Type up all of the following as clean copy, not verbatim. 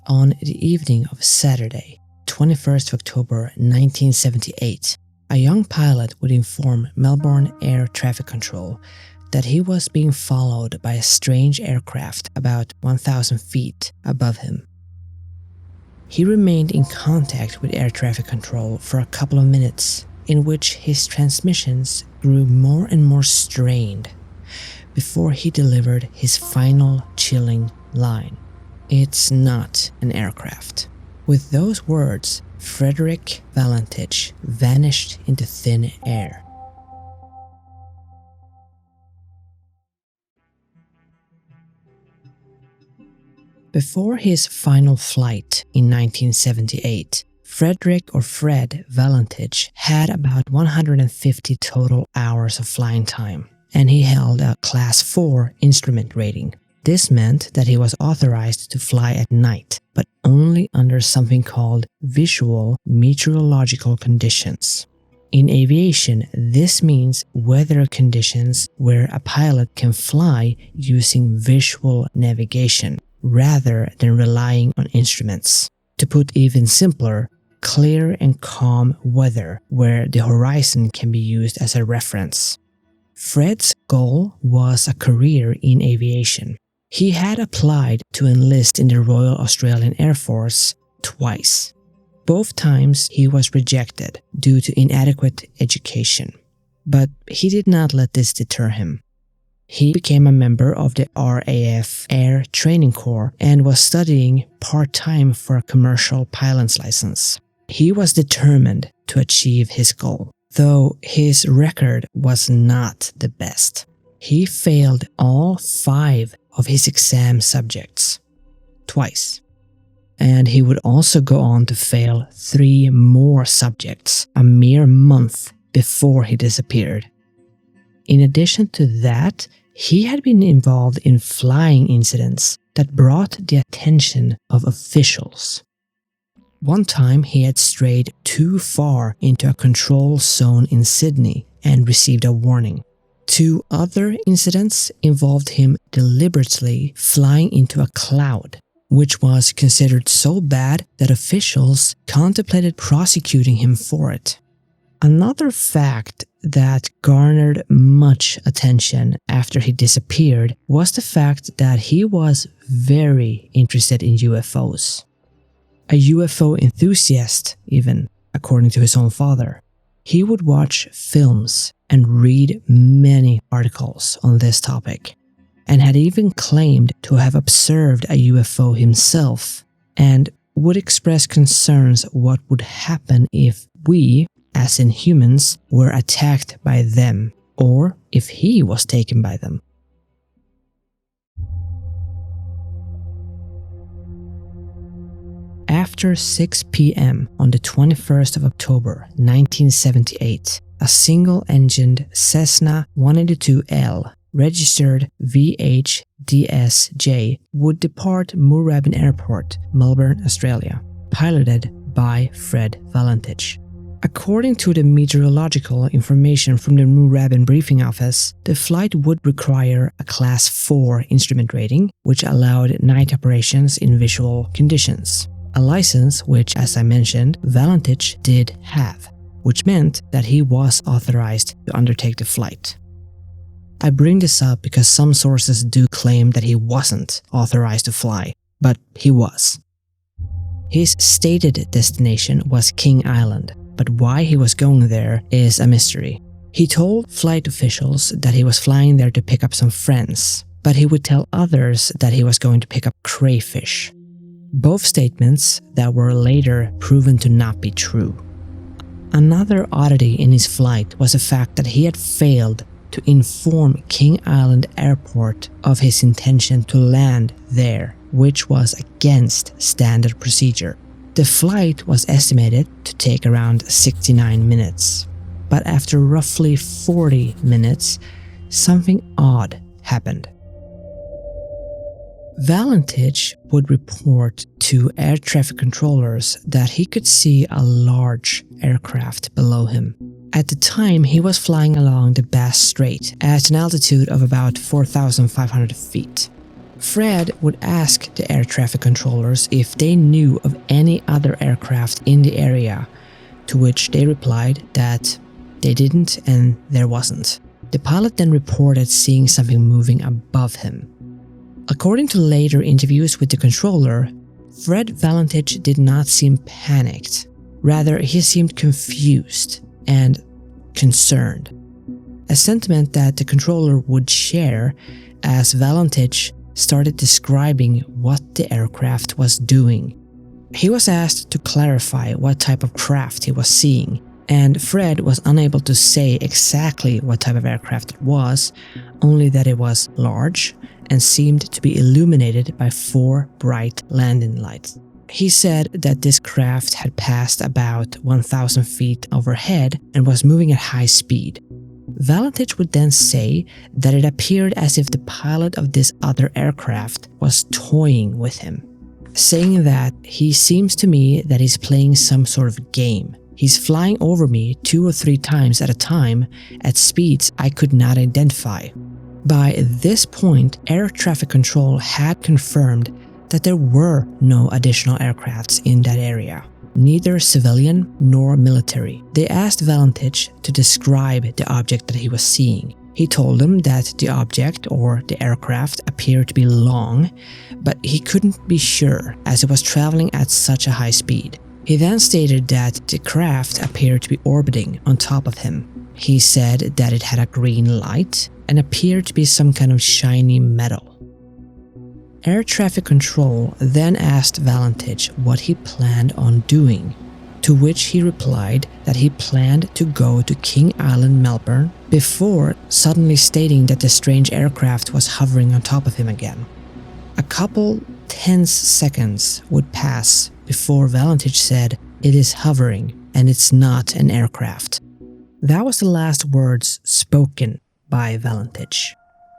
On the evening of Saturday, 21st of October 1978, a young pilot would inform Melbourne Air Traffic Control that he was being followed by a strange aircraft about 1,000 feet above him. He remained in contact with air traffic control for a couple of minutes, in which his transmissions grew more and more strained, before he delivered his final chilling line. "It's not an aircraft." With those words, Fred Valentich vanished into thin air. Before his final flight in 1978, Fred Valentich had about 150 total hours of flying time, and he held a Class 4 instrument rating. This meant that he was authorized to fly at night, but only under something called visual meteorological conditions. In aviation, this means weather conditions where a pilot can fly using visual navigation, rather than relying on instruments. To put even simpler, clear and calm weather where the horizon can be used as a reference. Fred's goal was a career in aviation. He had applied to enlist in the Royal Australian Air Force twice. Both times he was rejected due to inadequate education. But he did not let this deter him. He became a member of the RAF Air Training Corps and was studying part-time for a commercial pilot's license. He was determined to achieve his goal, though his record was not the best. He failed all 5 of his exam subjects, twice. And he would also go on to fail 3 more subjects a mere month before he disappeared. In addition to that, he had been involved in flying incidents that brought the attention of officials. One time he had strayed too far into a control zone in Sydney and received a warning. 2 other incidents involved him deliberately flying into a cloud, which was considered so bad that officials contemplated prosecuting him for it. Another fact that garnered much attention after he disappeared was the fact that he was very interested in UFOs. A UFO enthusiast, even, according to his own father. He would watch films and read many articles on this topic, and had even claimed to have observed a UFO himself, and would express concerns what would happen if we, as in humans, were attacked by them, or if he was taken by them. After 6 p.m. on the 21st of October 1978, a single-engined Cessna 182L registered VHDSJ would depart Moorabbin Airport, Melbourne, Australia, piloted by Fred Valentich. According to the meteorological information from the Moorabbin briefing office, the flight would require a Class 4 instrument rating, which allowed night operations in visual conditions. A license which, as I mentioned, Valentich did have, which meant that he was authorized to undertake the flight. I bring this up because some sources do claim that he wasn't authorized to fly, but he was. His stated destination was King Island, but why he was going there is a mystery. He told flight officials that he was flying there to pick up some friends, but he would tell others that he was going to pick up crayfish. Both statements that were later proven to not be true. Another oddity in his flight was the fact that he had failed to inform King Island Airport of his intention to land there, which was against standard procedure. The flight was estimated to take around 69 minutes, but after roughly 40 minutes, something odd happened. Valentich would report to air traffic controllers that he could see a large aircraft below him. At the time, he was flying along the Bass Strait at an altitude of about 4,500 feet. Fred would ask the air traffic controllers if they knew of any other aircraft in the area, to which they replied that they didn't and there wasn't. The pilot then reported seeing something moving above him. According to later interviews with the controller, Fred Valentich did not seem panicked. Rather, he seemed confused and concerned, a sentiment that the controller would share as Valentich started describing what the aircraft was doing. He was asked to clarify what type of craft he was seeing, and Fred was unable to say exactly what type of aircraft it was, only that it was large and seemed to be illuminated by 4 bright landing lights. He said that this craft had passed about 1,000 feet overhead and was moving at high speed. Valentich would then say that it appeared as if the pilot of this other aircraft was toying with him, saying that he seems to me that he's playing some sort of game. He's flying over me 2 or 3 times at a time at speeds I could not identify. By this point, air traffic control had confirmed that there were no additional aircrafts in that area, neither civilian nor military. They asked Valentich to describe the object that he was seeing. He told them that the object or the aircraft appeared to be long, but he couldn't be sure as it was traveling at such a high speed. He then stated that the craft appeared to be orbiting on top of him. He said that it had a green light and appeared to be some kind of shiny metal. Air traffic control then asked Valentich what he planned on doing, to which he replied that he planned to go to King Island, Melbourne, before suddenly stating that the strange aircraft was hovering on top of him again. A couple tense seconds would pass before Valentich said, "It is hovering and it's not an aircraft." That was the last words spoken by Valentich,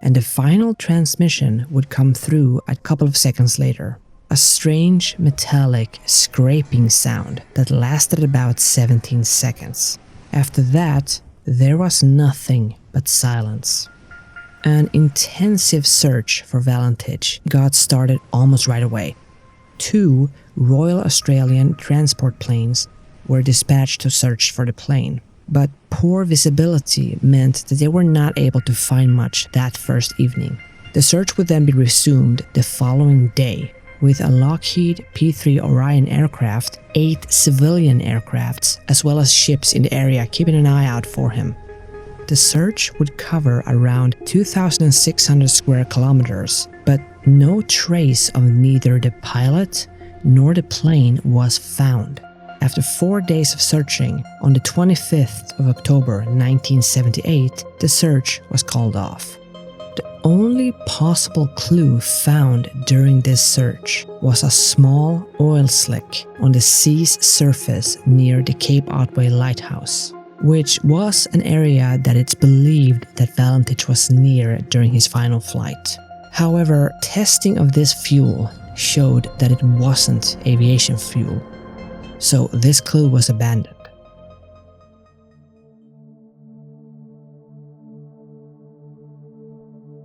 and the final transmission would come through a couple of seconds later. A strange metallic scraping sound that lasted about 17 seconds. After that, there was nothing but silence. An intensive search for Valentich got started almost right away. 2 Royal Australian transport planes were dispatched to search for the plane, but poor visibility meant that they were not able to find much that first evening. The search would then be resumed the following day, with a Lockheed P-3 Orion aircraft, 8 civilian aircrafts, as well as ships in the area keeping an eye out for him. The search would cover around 2,600 square kilometers, but no trace of neither the pilot nor the plane was found. After 4 days of searching, on the 25th of October 1978, the search was called off. The only possible clue found during this search was a small oil slick on the sea's surface near the Cape Otway lighthouse, which was an area that it's believed that Valentich was near during his final flight. However, testing of this fuel showed that it wasn't aviation fuel, so this clue was abandoned.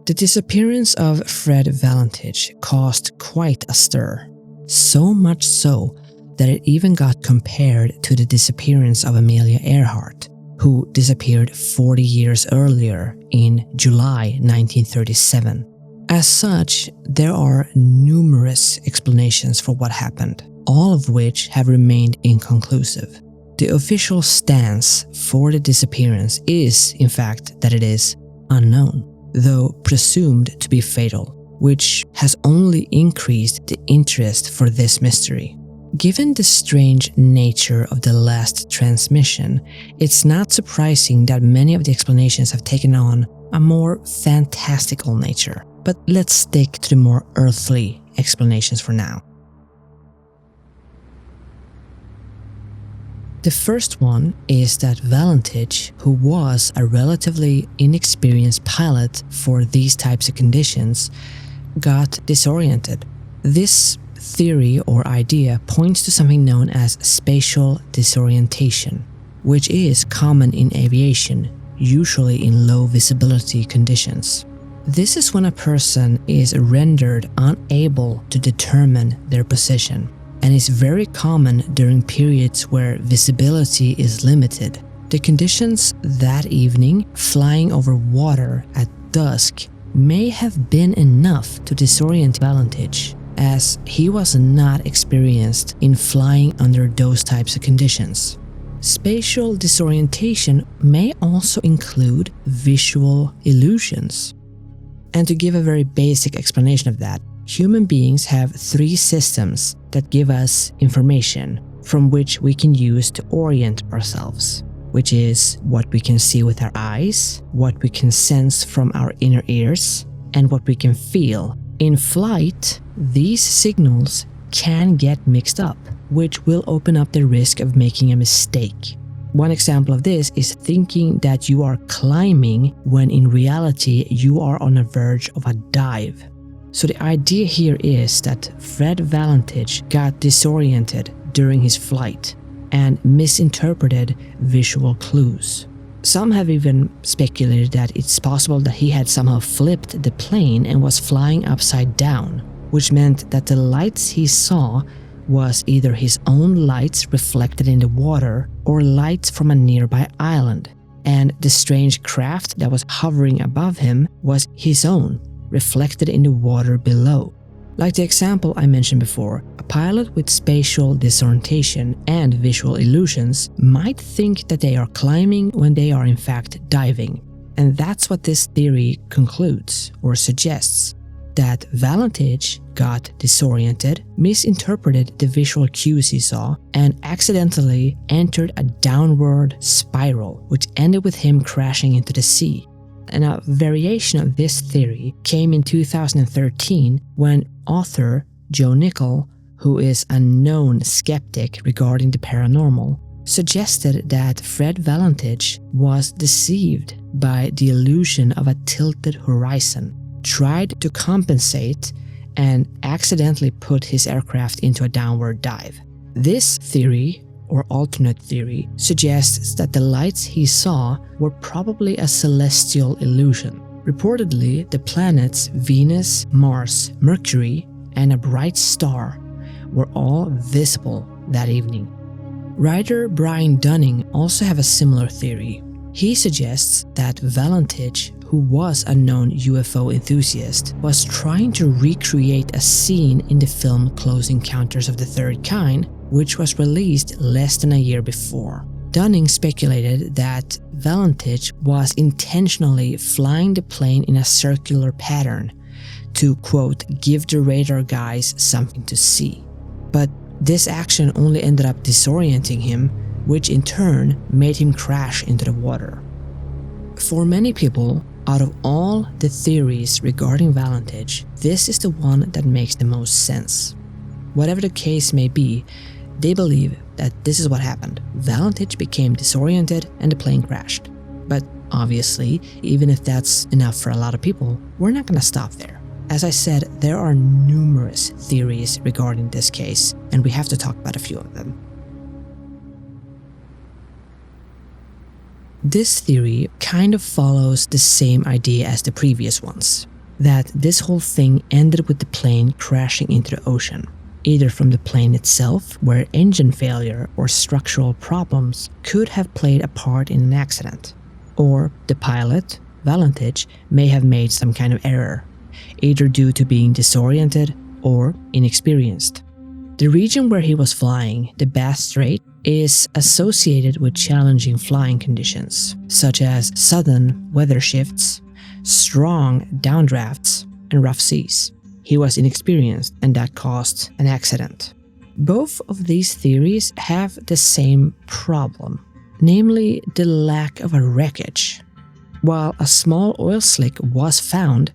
The disappearance of Fred Valentich caused quite a stir, so much so that it even got compared to the disappearance of Amelia Earhart, who disappeared 40 years earlier in July 1937. As such, there are numerous explanations for what happened, all of which have remained inconclusive. The official stance for the disappearance is, in fact, that it is unknown, though presumed to be fatal, which has only increased the interest for this mystery. Given the strange nature of the last transmission, it's not surprising that many of the explanations have taken on a more fantastical nature. But let's stick to the more earthly explanations for now. The first one is that Valentich, who was a relatively inexperienced pilot for these types of conditions, got disoriented. This theory or idea points to something known as spatial disorientation, which is common in aviation, usually in low visibility conditions. This is when a person is rendered unable to determine their position, and is very common during periods where visibility is limited. The conditions that evening, flying over water at dusk, may have been enough to disorient Valentich, as he was not experienced in flying under those types of conditions. Spatial disorientation may also include visual illusions. And to give a very basic explanation of that, human beings have 3 systems that give us information from which we can use to orient ourselves, which is what we can see with our eyes, what we can sense from our inner ears, and what we can feel. In flight, these signals can get mixed up, which will open up the risk of making a mistake. One example of this is thinking that you are climbing when in reality you are on the verge of a dive. So the idea here is that Fred Valentich got disoriented during his flight and misinterpreted visual clues. Some have even speculated that it's possible that he had somehow flipped the plane and was flying upside down, which meant that the lights he saw was either his own lights reflected in the water or lights from a nearby island, and the strange craft that was hovering above him was his own, reflected in the water below. Like the example I mentioned before, a pilot with spatial disorientation and visual illusions might think that they are climbing when they are in fact diving. And that's what this theory concludes or suggests, that Valentich got disoriented, misinterpreted the visual cues he saw, and accidentally entered a downward spiral, which ended with him crashing into the sea. And a variation of this theory came in 2013 when author Joe Nickell, who is a known skeptic regarding the paranormal, suggested that Fred Valentich was deceived by the illusion of a tilted horizon, tried to compensate, and accidentally put his aircraft into a downward dive. This theory, or alternate theory, suggests that the lights he saw were probably a celestial illusion. Reportedly, the planets Venus, Mars, Mercury, and a bright star were all visible that evening. Writer Brian Dunning also have a similar theory. He suggests that Valentich, who was a known UFO enthusiast, was trying to recreate a scene in the film Close Encounters of the Third Kind, which was released less than a year before. Dunning speculated that Valentich was intentionally flying the plane in a circular pattern to, quote, give the radar guys something to see. But this action only ended up disorienting him, which in turn made him crash into the water. For many people, out of all the theories regarding Valentich, this is the one that makes the most sense. Whatever the case may be, they believe that this is what happened. Valentich became disoriented and the plane crashed. But obviously, even if that's enough for a lot of people, we're not gonna stop there. As I said, there are numerous theories regarding this case, and we have to talk about a few of them. This theory kind of follows the same idea as the previous ones, that this whole thing ended with the plane crashing into the ocean, either from the plane itself, where engine failure or structural problems could have played a part in an accident, or the pilot, Valentich, may have made some kind of error, either due to being disoriented or inexperienced. The region where he was flying, the Bass Strait, is associated with challenging flying conditions, such as sudden weather shifts, strong downdrafts, and rough seas. He was inexperienced, and that caused an accident. Both of these theories have the same problem, namely the lack of a wreckage. While a small oil slick was found,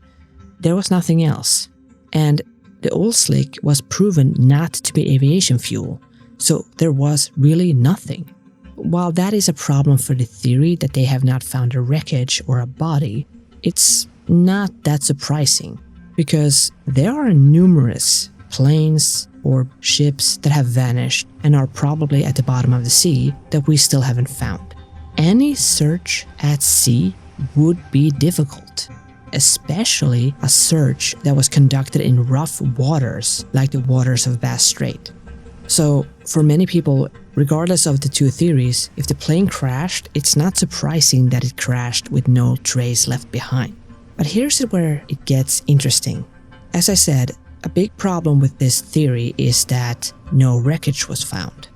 there was nothing else, and the oil slick was proven not to be aviation fuel, so there was really nothing. While that is a problem for the theory that they have not found a wreckage or a body, it's not that surprising, because there are numerous planes or ships that have vanished and are probably at the bottom of the sea that we still haven't found. Any search at sea would be difficult, especially a search that was conducted in rough waters like the waters of Bass Strait. So, for many people, regardless of the two theories, if the plane crashed, it's not surprising that it crashed with no trace left behind. But here's where it gets interesting. As I said, a big problem with this theory is that no wreckage was found.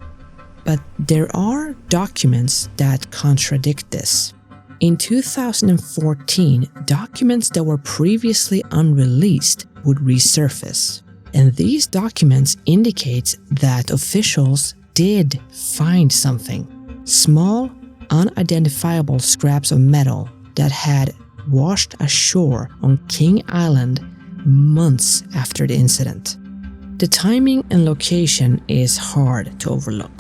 But there are documents that contradict this. In 2014, documents that were previously unreleased would resurface. And these documents indicate that officials did find something. Small, unidentifiable scraps of metal that had washed ashore on King Island months after the incident. The timing and location is hard to overlook.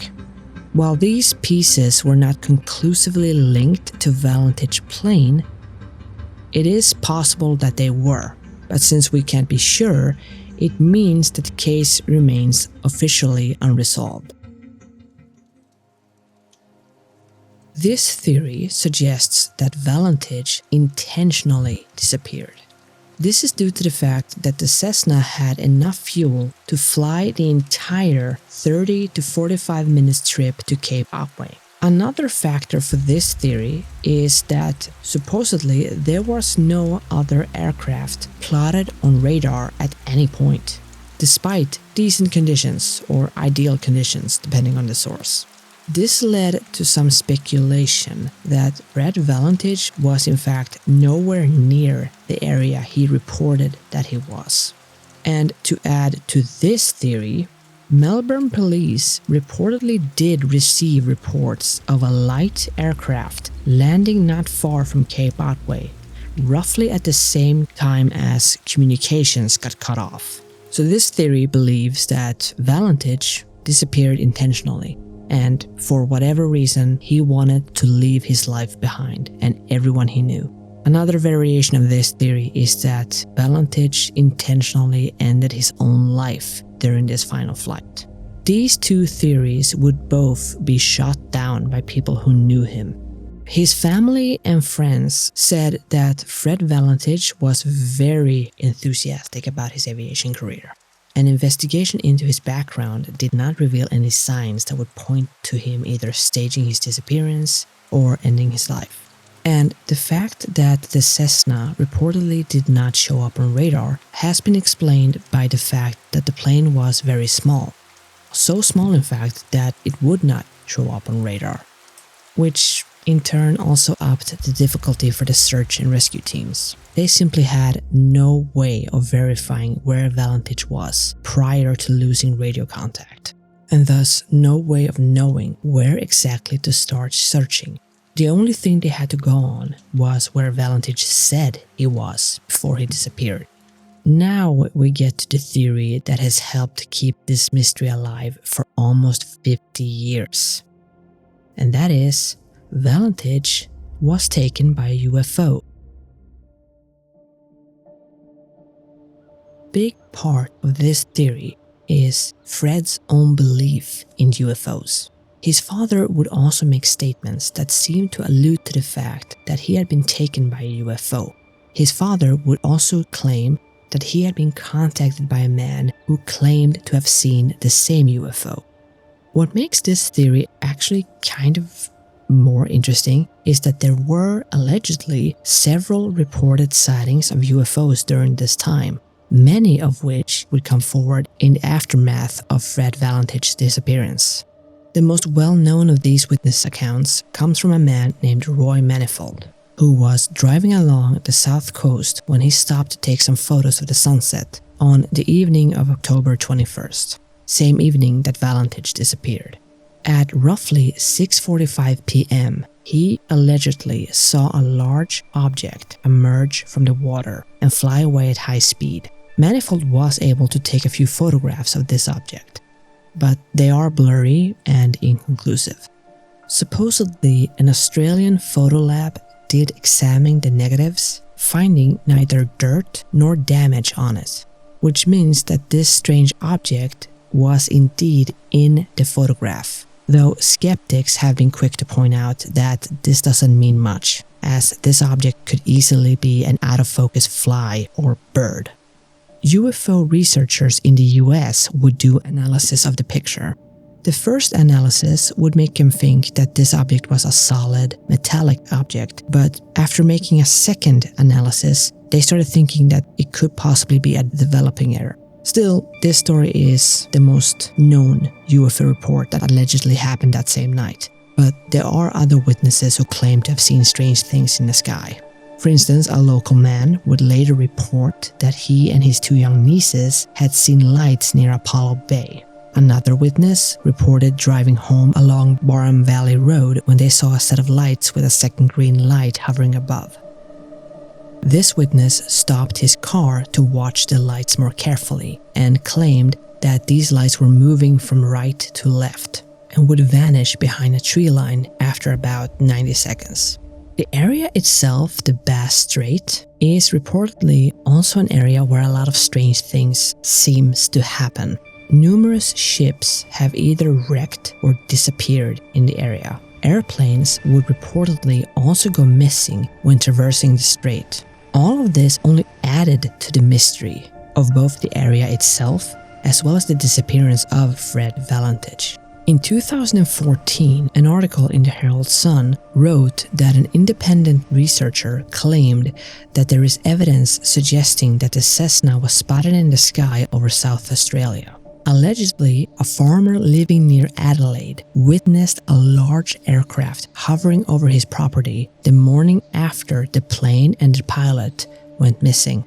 While these pieces were not conclusively linked to Valentich's plane, it is possible that they were, but since we can't be sure, it means that the case remains officially unresolved. This theory suggests that Valentich intentionally disappeared. This is due to the fact that the Cessna had enough fuel to fly the entire 30 to 45 minutes trip to Cape.AG. Another factor for this theory is that supposedly there was no other aircraft plotted on radar at any point, despite decent conditions or ideal conditions depending on the source. This led to some speculation that Fred Valentich was in fact nowhere near the area he reported that he was. And to add to this theory, Melbourne police reportedly did receive reports of a light aircraft landing not far from Cape.AG, roughly at the same time as communications got cut off. So this theory believes that Valentich disappeared intentionally, and for whatever reason he wanted to leave his life behind and everyone he knew. Another variation of this theory is that Valentich intentionally ended his own life during this final flight. These two theories would both be shot down by people who knew him. His family and friends said that Fred Valentich was very enthusiastic about his aviation career. An investigation into his background did not reveal any signs that would point to him either staging his disappearance or ending his life. And the fact that the Cessna reportedly did not show up on radar has been explained by the fact that the plane was very small. So small in fact that it would not show up on radar, which in turn also upped the difficulty for the search and rescue teams. They simply had no way of verifying where Valentich was prior to losing radio contact, and thus no way of knowing where exactly to start searching. The only thing they had to go on was where Valentich said he was before he disappeared. Now we get to the theory that has helped keep this mystery alive for almost 50 years. And that is, Valentich was taken by a UFO. A big part of this theory is Fred's own belief in UFOs. His father would also make statements that seemed to allude to the fact that he had been taken by a UFO. His father would also claim that he had been contacted by a man who claimed to have seen the same UFO. What makes this theory actually kind of more interesting is that there were allegedly several reported sightings of UFOs during this time, many of which would come forward in the aftermath of Fred Valentich's disappearance. The most well-known of these witness accounts comes from a man named Roy Manifold, who was driving along the south coast when he stopped to take some photos of the sunset on the evening of October 21st, same evening that Valentich disappeared. At roughly 6:45 p.m., he allegedly saw a large object emerge from the water and fly away at high speed. Manifold was able to take a few photographs of this object, but they are blurry and inconclusive. Supposedly, an Australian photo lab did examine the negatives, finding neither dirt nor damage on it, which means that this strange object was indeed in the photograph, though skeptics have been quick to point out that this doesn't mean much, as this object could easily be an out-of-focus fly or bird. UFO researchers in the US would do analysis of the picture. The first analysis would make them think that this object was a solid, metallic object, but after making a second analysis, they started thinking that it could possibly be a developing error. Still, this story is the most known UFO report that allegedly happened that same night, but there are other witnesses who claim to have seen strange things in the sky. For instance, a local man would later report that he and his 2 young nieces had seen lights near Apollo Bay. Another witness reported driving home along Barham Valley Road when they saw a set of lights with a second green light hovering above. This witness stopped his car to watch the lights more carefully and claimed that these lights were moving from right to left and would vanish behind a tree line after about 90 seconds. The area itself, the Bass Strait, is reportedly also an area where a lot of strange things seems to happen. Numerous ships have either wrecked or disappeared in the area. Airplanes would reportedly also go missing when traversing the strait. All of this only added to the mystery of both the area itself as well as the disappearance of Fred Valentich. In 2014, an article in the Herald Sun wrote that an independent researcher claimed that there is evidence suggesting that the Cessna was spotted in the sky over South Australia. Allegedly, a farmer living near Adelaide witnessed a large aircraft hovering over his property the morning after the plane and the pilot went missing.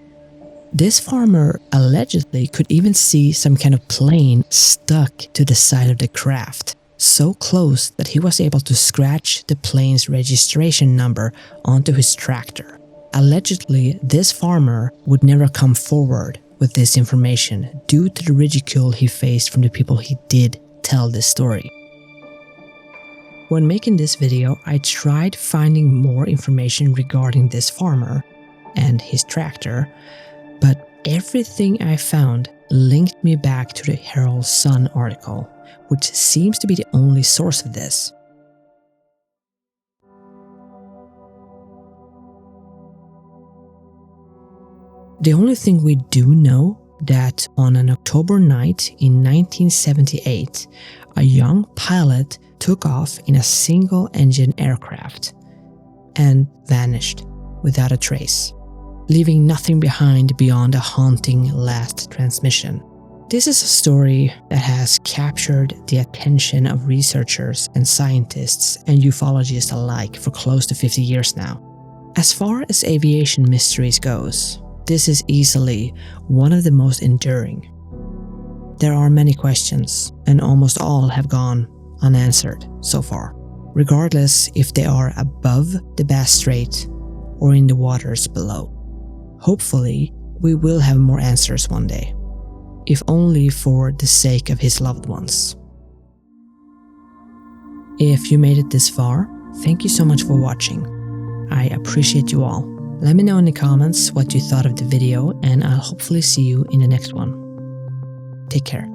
This farmer allegedly could even see some kind of plane stuck to the side of the craft, so close that he was able to scratch the plane's registration number onto his tractor. Allegedly, this farmer would never come forward with this information due to the ridicule he faced from the people he did tell this story. When making this video, I tried finding more information regarding this farmer and his tractor, but everything I found linked me back to the Herald Sun article, which seems to be the only source of this. The only thing we do know that on an October night in 1978, a young pilot took off in a single-engine aircraft and vanished without a trace, leaving nothing behind beyond a haunting last transmission. This is a story that has captured the attention of researchers and scientists and ufologists alike for close to 50 years now. As far as aviation mysteries goes, this is easily one of the most enduring. There are many questions, and almost all have gone unanswered so far, regardless if they are above the Bass Strait or in the waters below. Hopefully, we will have more answers one day, if only for the sake of his loved ones. If you made it this far, thank you so much for watching. I appreciate you all. Let me know in the comments what you thought of the video, and I'll hopefully see you in the next one. Take care.